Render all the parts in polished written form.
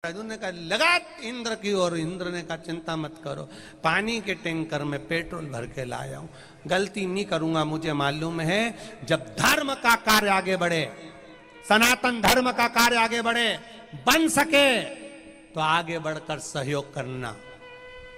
अर्जुन ने कहा लगा इंद्र की ओर। इंद्र ने कहा चिंता मत करो, पानी के टैंकर में पेट्रोल भर के लाया हूं, गलती नहीं करूंगा। मुझे मालूम है जब धर्म का कार्य आगे बढ़े, सनातन धर्म का कार्य आगे बढ़े, बन सके तो आगे बढ़कर सहयोग करना,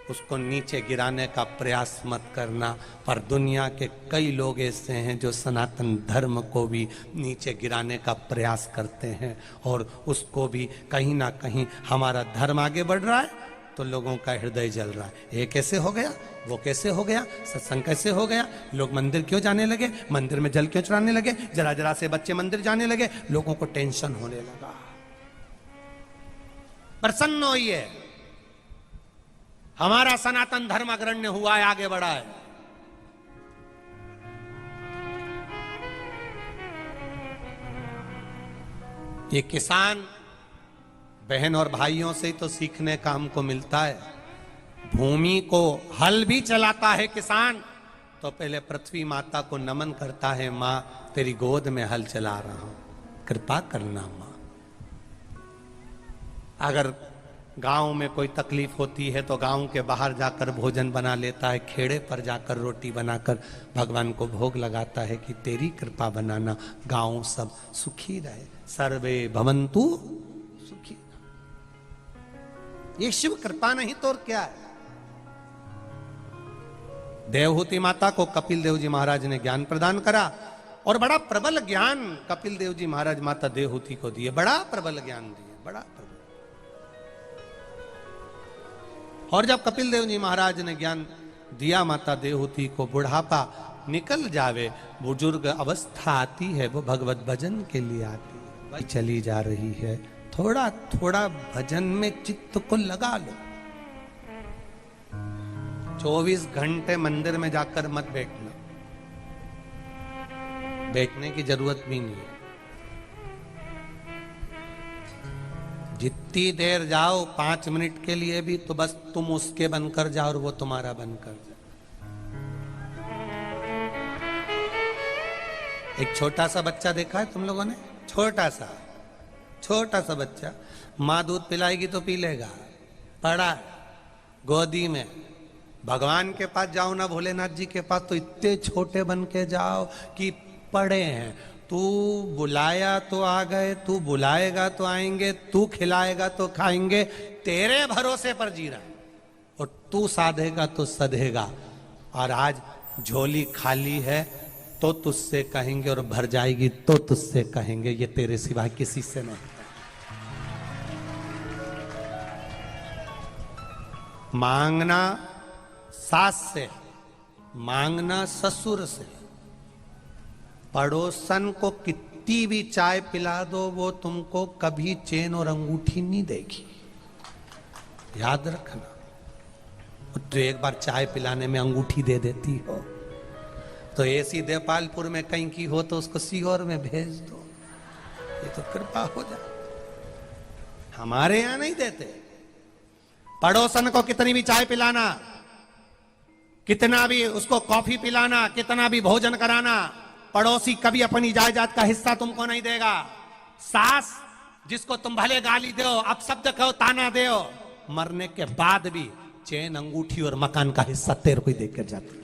उसको नीचे गिराने का प्रयास मत करना। पर दुनिया के कई लोग ऐसे हैं जो सनातन धर्म को भी नीचे गिराने का प्रयास करते हैं और उसको भी कहीं ना कहीं हमारा धर्म आगे बढ़ रहा है तो लोगों का हृदय जल रहा है। ये कैसे हो गया, वो कैसे हो गया, सत्संग कैसे हो गया, लोग मंदिर क्यों जाने लगे, मंदिर में जल क्यों चढ़ाने लगे, जरा जरा से बच्चे मंदिर जाने लगे, लोगों को टेंशन होने लगा। प्रसन्न होइए, हमारा सनातन धर्म अग्रण्य हुआ है, आगे बढ़ा है। ये किसान बहन और भाइयों से ही तो सीखने का हमको मिलता है। भूमि को हल भी चलाता है किसान तो पहले पृथ्वी माता को नमन करता है, मां तेरी गोद में हल चला रहा हूं, कृपा करना मां। अगर गांव में कोई तकलीफ होती है तो गांव के बाहर जाकर भोजन बना लेता है, खेड़े पर जाकर रोटी बनाकर भगवान को भोग लगाता है कि तेरी कृपा बनाना गांव सब सुखी रहे, सर्वे भवन्तु सुखी। ये शिव कृपा नहीं तो और क्या है। देवहूति माता को कपिल देव जी महाराज ने ज्ञान प्रदान करा और बड़ा प्रबल ज्ञान कपिल देव जी महाराज माता देवहूति को दिए, बड़ा प्रबल ज्ञान दिए, बड़ा प्रबल। और जब कपिल देव जी महाराज ने ज्ञान दिया माता देवहूति को, बुढ़ापा निकल जावे, बुजुर्ग अवस्था आती है, वो भगवत भजन के लिए आती है, चली जा रही है, थोड़ा थोड़ा भजन में चित्त को लगा लो। 24 घंटे मंदिर में जाकर मत बैठना, बैठने की जरूरत भी नहीं है। जितनी देर जाओ 5 मिनट के लिए भी तो बस तुम उसके बनकर जाओ और वो तुम्हारा बनकर जाओ। एक छोटा सा बच्चा देखा है तुम लोगों ने, छोटा सा बच्चा, माँ दूध पिलाएगी तो पी लेगा, पड़ा गोदी में। भगवान के पास जाओ ना, भोलेनाथ जी के पास, तो इतने छोटे बन के जाओ कि पड़े हैं। तू बुलाया तो आ गए, तू बुलाएगा तो आएंगे, तू खिलाएगा तो खाएंगे, तेरे भरोसे पर जी रहा है और तू साधेगा तो सधेगा। और आज झोली खाली है तो तुझसे कहेंगे और भर जाएगी तो तुझसे कहेंगे, ये तेरे सिवाय किसी से नहीं। मांगना सास से, मांगना ससुर से, पड़ोसन को कितनी भी चाय पिला दो वो तुमको कभी चेन और अंगूठी नहीं देगी, याद रखना। तो एक बार चाय पिलाने में अंगूठी दे देती हो तो ऐसी देपालपुर में कहीं की हो तो उसको सीहोर में भेज दो, ये तो कृपा हो जाए। हमारे यहां नहीं देते। पड़ोसन को कितनी भी चाय पिलाना, कितना भी उसको कॉफी पिलाना, कितना भी भोजन कराना, पड़ोसी कभी अपनी जायदाद का हिस्सा तुमको नहीं देगा। सास जिसको तुम भले गाली दो, अपशब्द कहो, ताना दो, मरने के बाद भी चेन, अंगूठी और मकान का हिस्सा तेरे को ही देकर जाती।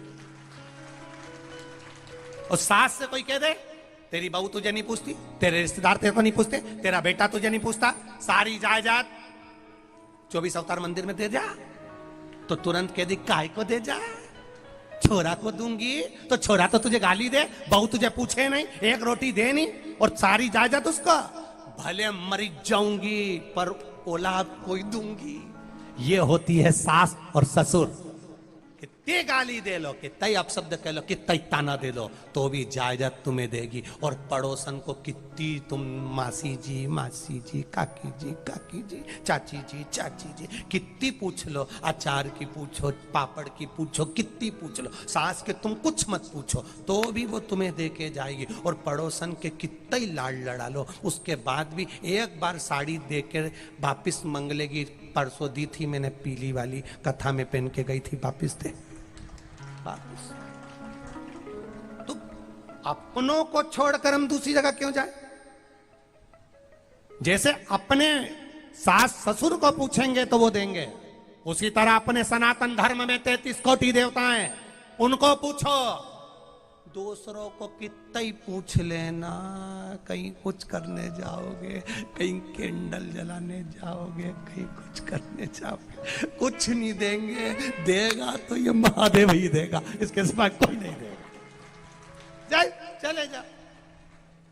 और सास से कोई कह दे तेरी बहू तुझे नहीं पूछती, तेरे रिश्तेदार तेरे को नहीं पूछते, तेरा बेटा तुझे नहीं पूछता, सारी जायदाद 24 अवतार मंदिर में दे जा, तो तुरंत कह दी काय को दे जा, छोरा को दूंगी तो छोरा तो तुझे गाली दे, बहू तुझे पूछे नहीं, एक रोटी दे नहीं और सारी जायदाद उसको, भले मरी जाऊंगी पर औलाद कोई दूंगी। ये होती है सास और ससुर। कितने गाली दे लो, कितने अपशब्द कह लो, कितने ताना दे लो तो भी जायदाद तुम्हें देगी। और पड़ोसन को कितनी तुम मासी जी, काकी जी, चाची जी कितनी पूछ लो, अचार की पूछो, पापड़ की पूछो, कितनी पूछ लो, सास के तुम कुछ मत पूछो तो भी वो तुम्हें दे के जाएगी। और पड़ोसन के कितने लाड लड़ा लो, उसके बाद भी एक बार साड़ी दे के वापिस मंगलेगी। परसों दी थी मैंने पीली वाली, कथा में पहन के गई थी, वापिस दे। तो अपनों को छोड़कर हम दूसरी जगह क्यों जाए। जैसे अपने सास ससुर को पूछेंगे तो वो देंगे। उसी तरह अपने सनातन धर्म में 33 कोटि देवता हैं, उनको पूछो। दूसरों को कितना ही पूछ लेना, कहीं कुछ करने जाओगे, कहीं कैंडल जलाने जाओगे, कहीं कुछ करने जाओगे, कुछ नहीं देंगे। देगा तो ये महादेव ही देगा, इसके सिवा कोई नहीं देगा। जाए चले जा।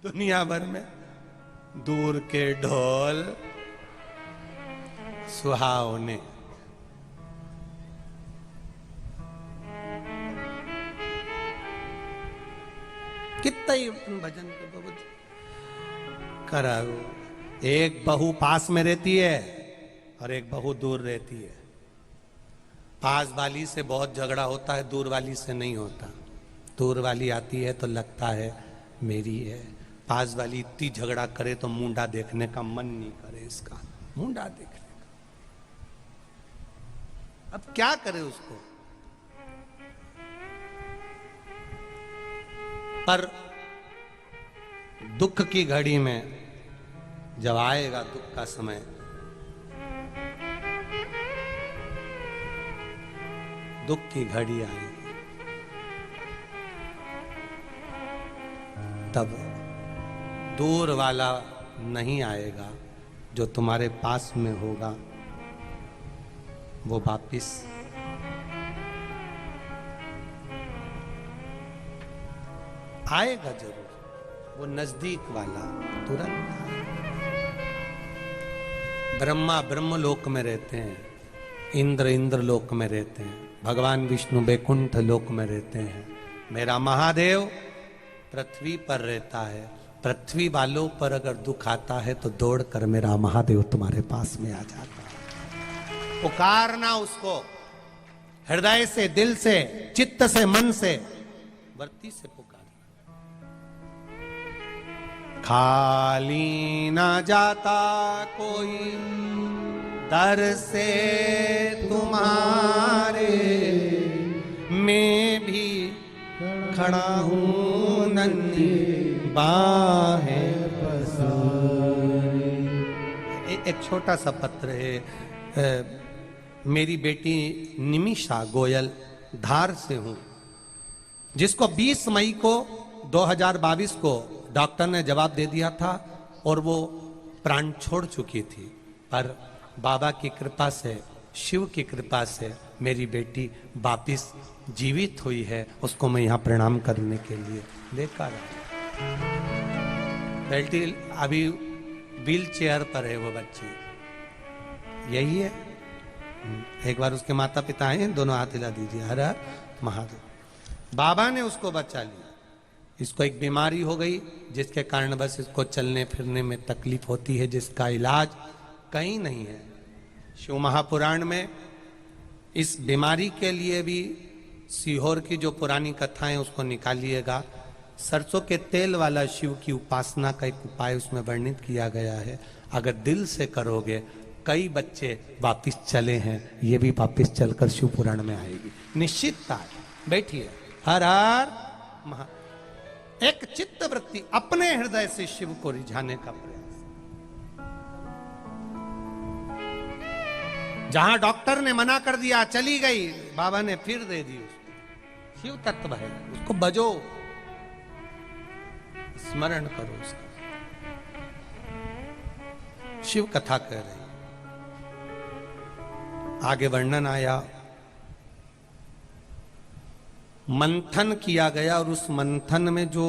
दुनिया भर में दूर के ढोल सुहावने, कितना ही भजन कराओ। एक बहू पास में रहती है और एक बहू दूर रहती है। पास वाली से बहुत झगड़ा होता है, दूर वाली से नहीं होता। दूर वाली आती है तो लगता है मेरी है, पास वाली इतनी झगड़ा करे तो मुंडा देखने का मन नहीं करे, इसका मुंडा देखने का। अब क्या करे उसको। पर दुख की घड़ी में जब आएगा दुख का समय, दुख की घड़ी आएगी, तब दूर वाला नहीं आएगा, जो तुम्हारे पास में होगा वो वापिस आएगा जरूर। वो नजदीक वाला तुरंत। ब्रह्मा ब्रह्मलोक में रहते हैं, इंद्र इंद्रलोक में रहते हैं, भगवान विष्णु बैकुंठ लोक में रहते हैं। मेरा महादेव पृथ्वी पर रहता है। पृथ्वी वालों पर अगर दुख आता है तो दौड़कर मेरा महादेव तुम्हारे पास में आ जाता है। पुकारना उसको हृदय से, दिल से, चित्त से, मन से, वृत्ति से पुकार। खाली ना जाता कोई दर से तुम्हारे, मैं भी खड़ा हूं नन्ही बाहें पसारे। एक छोटा सा पत्र है। मेरी बेटी निमिषा गोयल, धार से हूं, जिसको 20 मई को 2022 को डॉक्टर ने जवाब दे दिया था और वो प्राण छोड़ चुकी थी। पर बाबा की कृपा से, शिव की कृपा से मेरी बेटी वापिस जीवित हुई है। उसको मैं यहाँ प्रणाम करने के लिए लेकर आया। बेटी अभी व्हील चेयर पर है वो बच्ची, यही है। एक बार उसके माता पिता हैं, दोनों हाथ हिला दीजिए। हर हर महादेव। बाबा ने उसको बचा लिया। इसको एक बीमारी हो गई जिसके कारण बस इसको चलने फिरने में तकलीफ होती है, जिसका इलाज कहीं नहीं है। शिव महापुराण में इस बीमारी के लिए भी सीहोर की जो पुरानी कथाएं उसको निकालिएगा। सरसों के तेल वाला शिव की उपासना का एक उपाय उसमें वर्णित किया गया है। अगर दिल से करोगे, कई बच्चे वापिस चले हैं, ये भी वापिस चलकर शिव पुराण में आएगी, निश्चितता है। बैठिए। हर हर महा। एक चित्त वृत्ति, अपने हृदय से शिव को रिझाने का प्रयास। जहां डॉक्टर ने मना कर दिया, चली गई, बाबा ने फिर दे दी उसको। शिव तत्व है, उसको बजो, स्मरण करो उसका। शिव कथा कह रही। आगे वर्णन आया, मंथन किया गया और उस मंथन में जो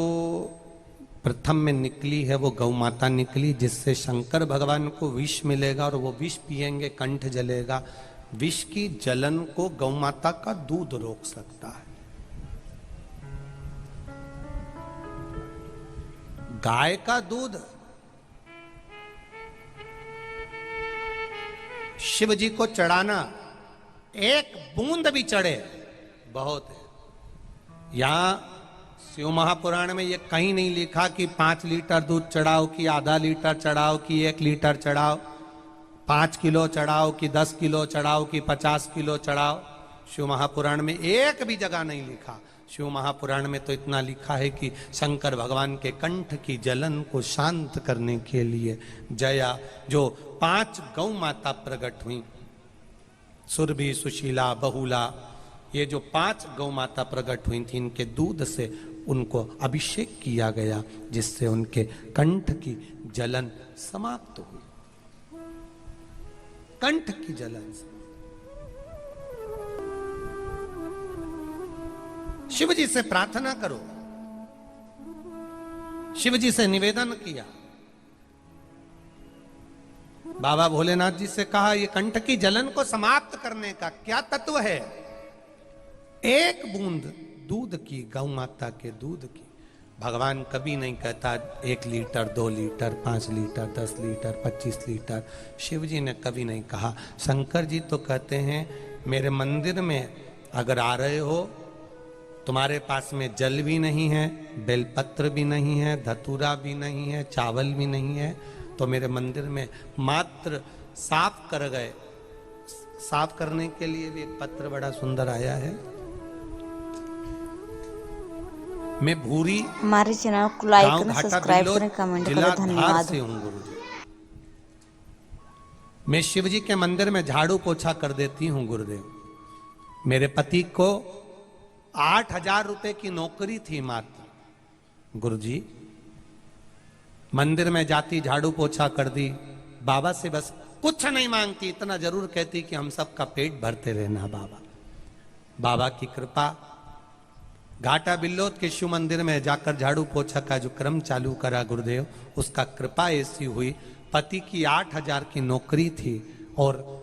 प्रथम में निकली है वो गौ माता निकली, जिससे शंकर भगवान को विष मिलेगा और वो विष पिएंगे, कंठ जलेगा। विष की जलन को गौ माता का दूध रोक सकता है। गाय का दूध शिव जी को चढ़ाना, एक बूंद भी चढ़े बहुत है। यहां शिव महापुराण में ये कहीं नहीं लिखा कि 5 लीटर दूध चढ़ाओ, कि आधा लीटर चढ़ाओ, कि 1 लीटर चढ़ाओ, 5 किलो चढ़ाओ, कि 10 किलो चढ़ाओ, कि 50 किलो चढ़ाओ। शिव महापुराण में एक भी जगह नहीं लिखा। शिव महापुराण में तो इतना लिखा है कि शंकर भगवान के कंठ की जलन को शांत करने के लिए जया जो 5 गौ माता प्रकट हुई, सुरभि, सुशीला, बहुला, ये जो 5 गौ माता प्रकट हुई थी, इनके दूध से उनको अभिषेक किया गया, जिससे उनके कंठ की जलन समाप्त हुई। कंठ की जलन से शिव जी से प्रार्थना करो, शिव जी से निवेदन किया, बाबा भोलेनाथ जी से कहा ये कंठ की जलन को समाप्त करने का क्या तत्व है? एक बूंद दूध की, गौ माता के दूध की। भगवान कभी नहीं कहता 1 litre, 2 litre, 5 litre, 10 litre, 25 litre. Shiv ji ने कभी नहीं कहा। शंकर जी तो कहते हैं मेरे मंदिर में अगर आ रहे हो, तुम्हारे पास में जल भी नहीं है, बेलपत्र भी नहीं है, धतूरा भी नहीं है, चावल भी नहीं है, तो मेरे मंदिर में मात्र साफ कर गए। साफ करने के लिए भी एक पत्र बड़ा सुंदर आया है। मैं भूरी, हमारे चैनल को लाइक करें, सब्सक्राइब करें, कमेंट करें। धन्यवाद। से हूँ गुरु जी। मैं शिव जी के मंदिर में झाड़ू पोछा कर देती हूँ गुरुदेव। मेरे पति को 8,000 रुपए की नौकरी थी मात्र। गुरुजी मंदिर में जाती, झाड़ू पोछा कर दी, बाबा से बस कुछ नहीं मांगती, इतना जरूर कहती कि हम सबका पेट भरते रहना बाबा। बाबा की कृपा, घाटा बिल्लोद के शिव मंदिर में जाकर झाड़ू पोछा का जो क्रम चालू करा गुरुदेव, उसका कृपा ऐसी हुई, पति की 8,000 की नौकरी थी और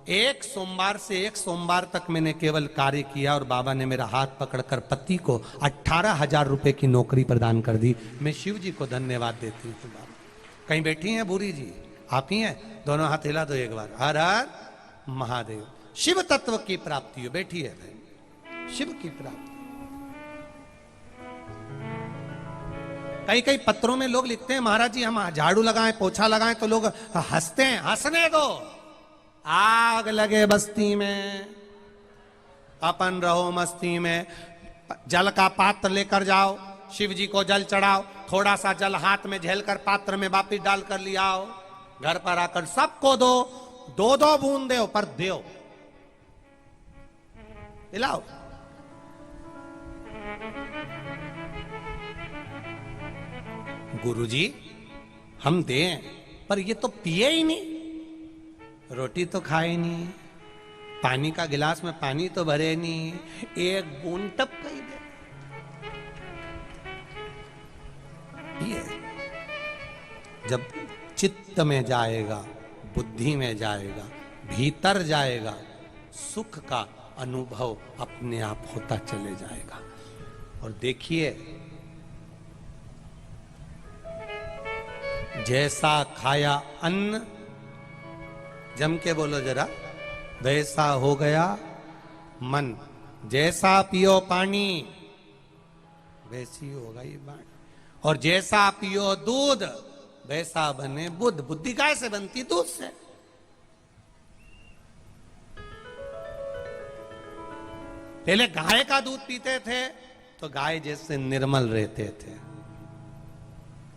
एक सोमवार से एक सोमवार तक मैंने केवल कार्य किया और बाबा ने मेरा हाथ पकड़कर पति को 18,000 रुपए की नौकरी प्रदान कर दी। मैं शिव जी को धन्यवाद देती हूँ। बाबा कहीं बैठी हैं भूरी जी? आप ही हैं? दोनों हाथ हिला दो एक बार। हर हर महादेव। शिव तत्व की प्राप्ति हो। बैठी है भाई, शिव की प्राप्ति। कई कई पत्रों में लोग लिखते हैं महाराज जी हम झाड़ू लगाएं, पोछा लगाएं, तो लोग हंसते हैं। हंसने दो, आग लगे बस्ती में, अपन रहो मस्ती में। जल का पात्र लेकर जाओ, शिव जी को जल चढ़ाओ, थोड़ा सा जल हाथ में झेलकर पात्र में वापिस डालकर ले आओ, घर पर आकर सबको दो, 2-2 बूंद दो, पर दो, पिलाओ। गुरुजी हम दें, पर ये तो पिए ही नहीं, रोटी तो खाए नहीं, पानी का गिलास में पानी तो भरे नहीं, एक बूंद टपका ही दे। ये जब चित्त में जाएगा, बुद्धि में जाएगा, भीतर जाएगा, सुख का अनुभव अपने आप होता चले जाएगा। और देखिए जैसा खाया अन्न, जम के बोलो जरा, वैसा हो गया मन। जैसा पियो पानी, वैसी होगा ये वाणी। और जैसा पियो दूध, वैसा बने बुद्ध। बुद्धि गाय से बनती? दूध से। पहले गाय का दूध पीते थे तो गाय जैसे निर्मल रहते थे।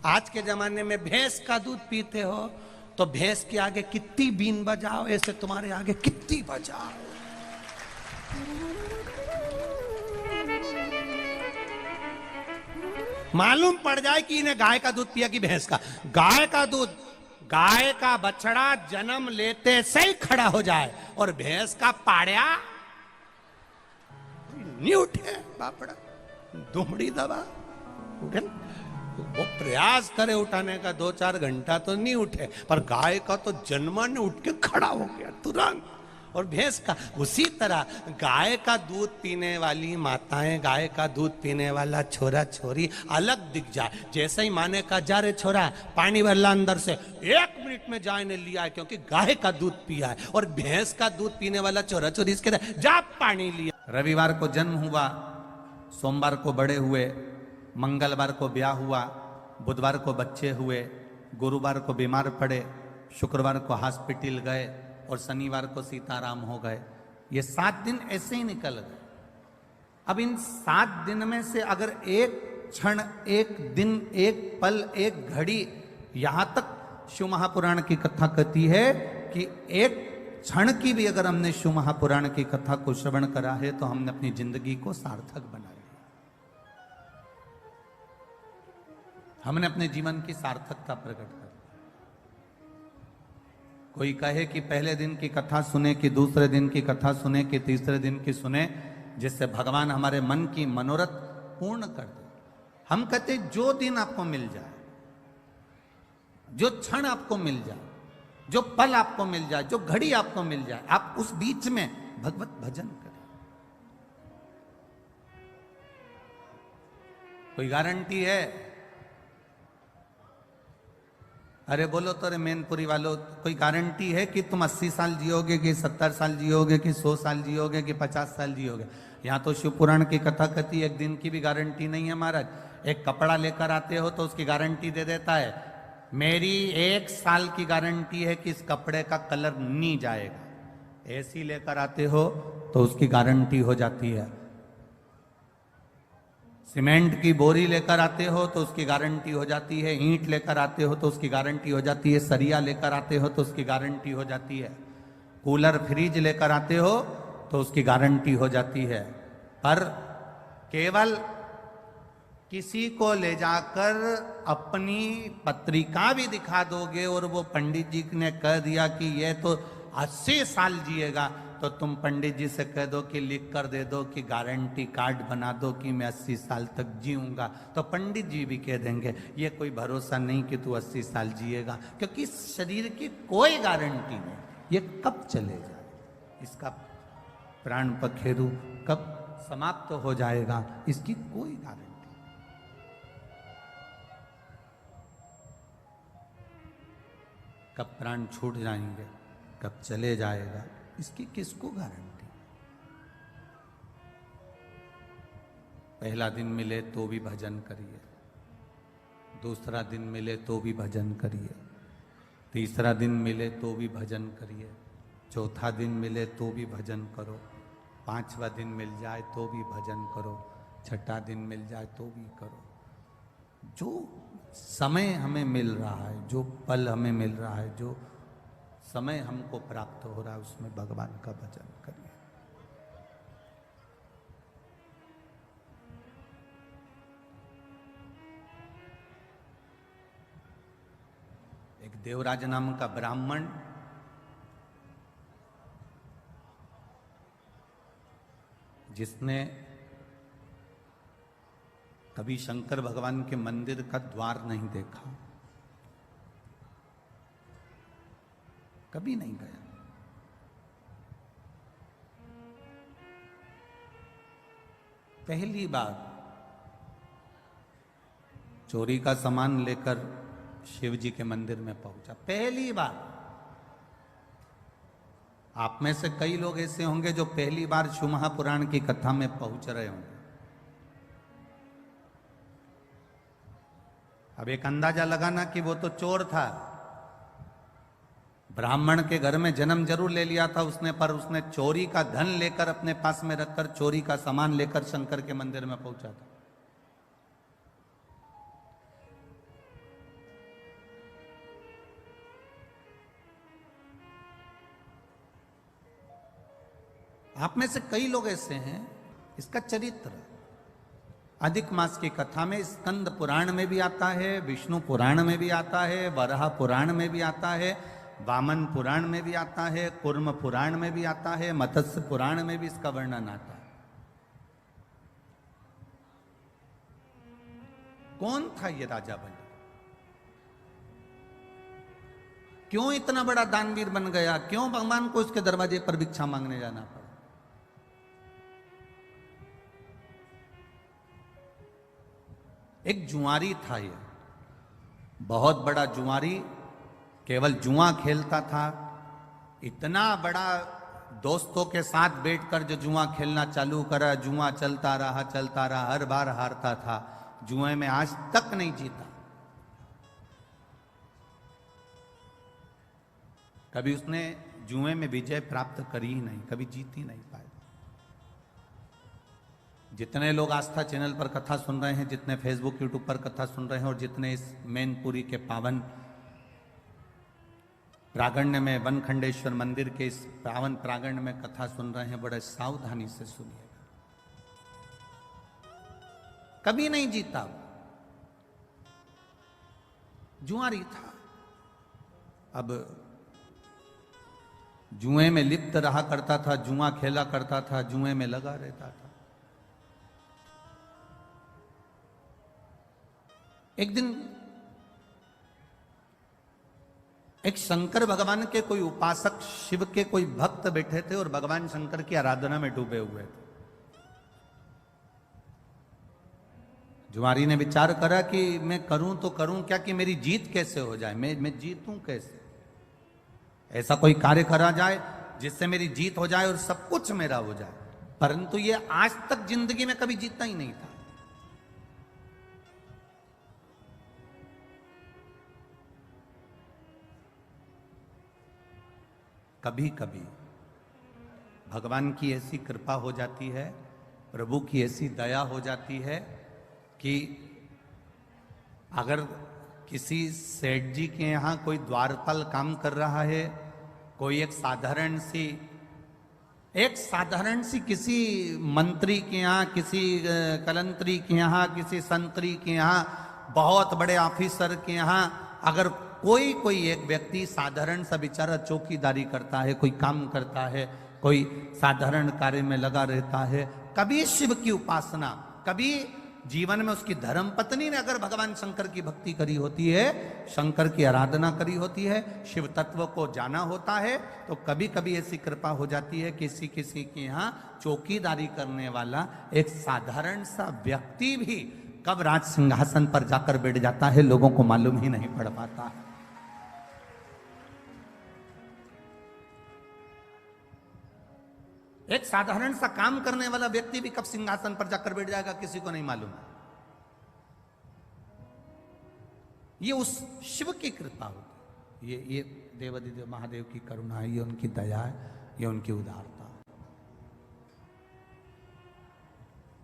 आज के जमाने में भैंस का दूध पीते हो तो भैंस के आगे कितनी बीन बजाओ, ऐसे तुम्हारे आगे कितनी बजाओ। मालूम पड़ जाए कि इन्हें गाय का दूध पिया कि भैंस का। गाय का दूध, गाय का बछड़ा जन्म लेते से ही खड़ा हो जाए और भैंस का पाड़िया नहीं उठे, बापड़ा दुमड़ी दबा उठे, वो प्रयास करे उठाने का 2-4 घंटा तो नहीं उठे, पर गाय का तो जन्मा ने उठ के खड़ा हो गया तुरंत। और भैंस का उसी तरह, गाय का दूध पीने वाली माताएं, गाय का दूध पीने वाला छोरा छोरी अलग दिख जाए। जैसे ही माने का जा रे छोरा पानी भरला अंदर से, 1 मिनट में जाए ने लिया है, क्योंकि गाय का दूध पिया है। और भैंस का दूध पीने वाला छोरा छोरी इसके जा पानी लिया। रविवार को जन्म हुआ, सोमवार को बड़े हुए, मंगलवार को ब्याह हुआ, बुधवार को बच्चे हुए, गुरुवार को बीमार पड़े, शुक्रवार को हॉस्पिटल गए और शनिवार को सीताराम हो गए। ये 7 दिन ऐसे ही निकल गए। अब इन 7 दिन में से अगर एक क्षण, एक दिन, एक पल, एक घड़ी, यहां तक शिव महापुराण की कथा कहती है कि एक क्षण की भी अगर हमने शिव महापुराण की कथा को श्रवण करा है तो हमने अपनी जिंदगी को सार्थक बना लिया, हमने अपने जीवन की सार्थकता प्रकट कर। कोई कहे कि पहले दिन की कथा सुने, कि दूसरे दिन की कथा सुने, कि तीसरे दिन की सुने, जिससे भगवान हमारे मन की मनोरथ पूर्ण कर दे। हम कहते जो दिन आपको मिल जाए, जो क्षण आपको मिल जाए, जो पल आपको मिल जाए, जो घड़ी आपको मिल जाए, आप उस बीच में भगवत भजन करें। कोई गारंटी है? अरे बोलो तो, अरे मैनपुरी वालों, कोई गारंटी है कि तुम 80 साल जियोगे, कि 70 साल जियोगे, कि 100 साल जियोगे, कि 50 साल जियोगे? यहां तो शिव पुराण की कथा कहती है एक दिन की भी गारंटी नहीं है महाराज। एक कपड़ा लेकर आते हो तो उसकी गारंटी दे देता है, मेरी 1 साल की गारंटी है कि इस कपड़े का कलर नहीं जाएगा। एसी लेकर आते हो तो उसकी गारंटी हो जाती है। सीमेंट की बोरी लेकर आते हो तो उसकी गारंटी हो जाती है। ईंट लेकर आते हो तो उसकी गारंटी हो जाती है। सरिया लेकर आते हो तो उसकी गारंटी हो जाती है। कूलर फ्रिज लेकर आते हो तो उसकी गारंटी हो जाती है। पर केवल किसी को ले जाकर अपनी पत्रिका भी दिखा दोगे और वो पंडित जी ने कह दिया कि ये तो 80 साल जिएगा, तो तुम पंडित जी से कह दो कि लिख कर दे दो कि गारंटी कार्ड बना दो कि मैं 80 साल तक जीऊंगा, तो पंडित जी भी कह देंगे ये कोई भरोसा नहीं कि तू 80 साल जिएगा, क्योंकि इस शरीर की कोई गारंटी नहीं, ये कब चले जाए, इसका प्राण पखेरु कब समाप्त तो हो जाएगा, इसकी कोई गारंटी। कब प्राण छूट जाएंगे, कब चले जाएगा, इसकी किसको गारंटी। पहला दिन मिले तो भी भजन करिए, दूसरा दिन मिले तो भी भजन करिए, तीसरा दिन मिले तो भी भजन करिए, चौथा दिन मिले तो भी भजन करो, 5वां दिन मिल जाए तो भी भजन करो, छठा दिन मिल जाए तो भी करो। जो समय हमें मिल रहा है, जो पल हमें मिल रहा है, जो समय हमको प्राप्त हो रहा है, उसमें भगवान का भजन करिए। एक देवराज नाम का ब्राह्मण जिसने कभी शंकर भगवान के मंदिर का द्वार नहीं देखा, कभी नहीं गया, पहली बार चोरी का सामान लेकर शिव जी के मंदिर में पहुंचा, पहली बार। आप में से कई लोग ऐसे होंगे जो पहली बार शिव महापुराण की कथा में पहुंच रहे होंगे। अब एक अंदाजा लगाना कि वो तो चोर था, ब्राह्मण के घर में जन्म जरूर ले लिया था उसने, पर उसने चोरी का धन लेकर अपने पास में रखकर चोरी का सामान लेकर शंकर के मंदिर में पहुंचा था। आप में से कई लोग ऐसे हैं, इसका चरित्र अधिक मास की कथा में स्कंद पुराण में भी आता है, विष्णु पुराण में भी आता है, वराह पुराण में भी आता है, वामन पुराण में भी आता है, कूर्म पुराण में भी आता है, मत्स्य पुराण में भी इसका वर्णन आता है। कौन था ये राजा बलि? क्यों इतना बड़ा दानवीर बन गया? क्यों भगवान को इसके दरवाजे पर भिक्षा मांगने जाना पड़ा? एक जुआरी था ये, बहुत बड़ा जुआरी, केवल जुआ खेलता था। इतना बड़ा दोस्तों के साथ बैठकर जो जुआ खेलना चालू करा, जुआ चलता रहा, हर बार हारता था, जुए में आज तक नहीं जीता। कभी उसने जुए में विजय प्राप्त करी ही नहीं, कभी जीत ही नहीं पाया। जितने लोग आस्था चैनल पर कथा सुन रहे हैं, जितने फेसबुक यूट्यूब पर कथा सुन रहे हैं और जितने इस मैनपुरी के पावन प्रांगण्य में वनखंडेश्वर मंदिर के इस पावन प्रांगण्य में कथा सुन रहे हैं, बड़े सावधानी से सुनिएगा। कभी नहीं जीता, जुआरी था। अब जुए में लिप्त रहा करता था, जुआ खेला करता था, जुए में लगा रहता था। एक दिन एक शंकर भगवान के कोई उपासक, शिव के कोई भक्त बैठे थे और भगवान शंकर की आराधना में डूबे हुए थे। जुआरी ने विचार करा कि मैं करूं तो करूं क्या, कि मेरी जीत कैसे हो जाए, मैं जीतूं कैसे, ऐसा कोई कार्य करा जाए जिससे मेरी जीत हो जाए और सब कुछ मेरा हो जाए। परंतु ये आज तक जिंदगी में कभी जीता ही नहीं था। कभी कभी भगवान की ऐसी कृपा हो जाती है, प्रभु की ऐसी दया हो जाती है कि अगर किसी सेठ जी के यहाँ कोई द्वारपाल काम कर रहा है, कोई एक साधारण सी किसी मंत्री के यहाँ, किसी कलंत्री के यहाँ, किसी संतरी के यहाँ, बहुत बड़े ऑफिसर के यहाँ अगर कोई एक व्यक्ति साधारण सा बेचारा चौकीदारी करता है, कोई काम करता है, कोई साधारण कार्य में लगा रहता है, कभी शिव की उपासना, कभी जीवन में उसकी धर्म पत्नी ने अगर भगवान शंकर की भक्ति करी होती है, शंकर की आराधना करी होती है, शिव तत्व को जाना होता है, तो कभी कभी ऐसी कृपा हो जाती है किसी किसी के यहाँ चौकीदारी करने वाला एक साधारण सा व्यक्ति भी कब राज सिंहासन पर जाकर बैठ जाता है, लोगों को मालूम ही नहीं पड़ पाता है। एक साधारण सा काम करने वाला व्यक्ति भी कब सिंहासन पर जाकर बैठ जाएगा, किसी को नहीं मालूम। ये उस शिव की कृपा होती, ये देवाधिदेव महादेव की करुणा है, ये उनकी दया है, ये उनकी उदारता है।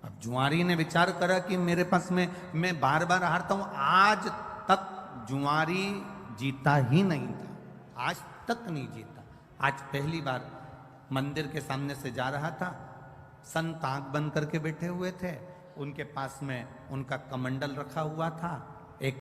अब जुआरी ने विचार करा कि मेरे पास में मैं बार बार हारता हूं। आज तक जुआरी जीता ही नहीं था, आज तक नहीं जीता। आज पहली बार मंदिर के सामने से जा रहा था, संत आंख बंद करके बैठे हुए थे, उनके पास में उनका कमंडल रखा हुआ था,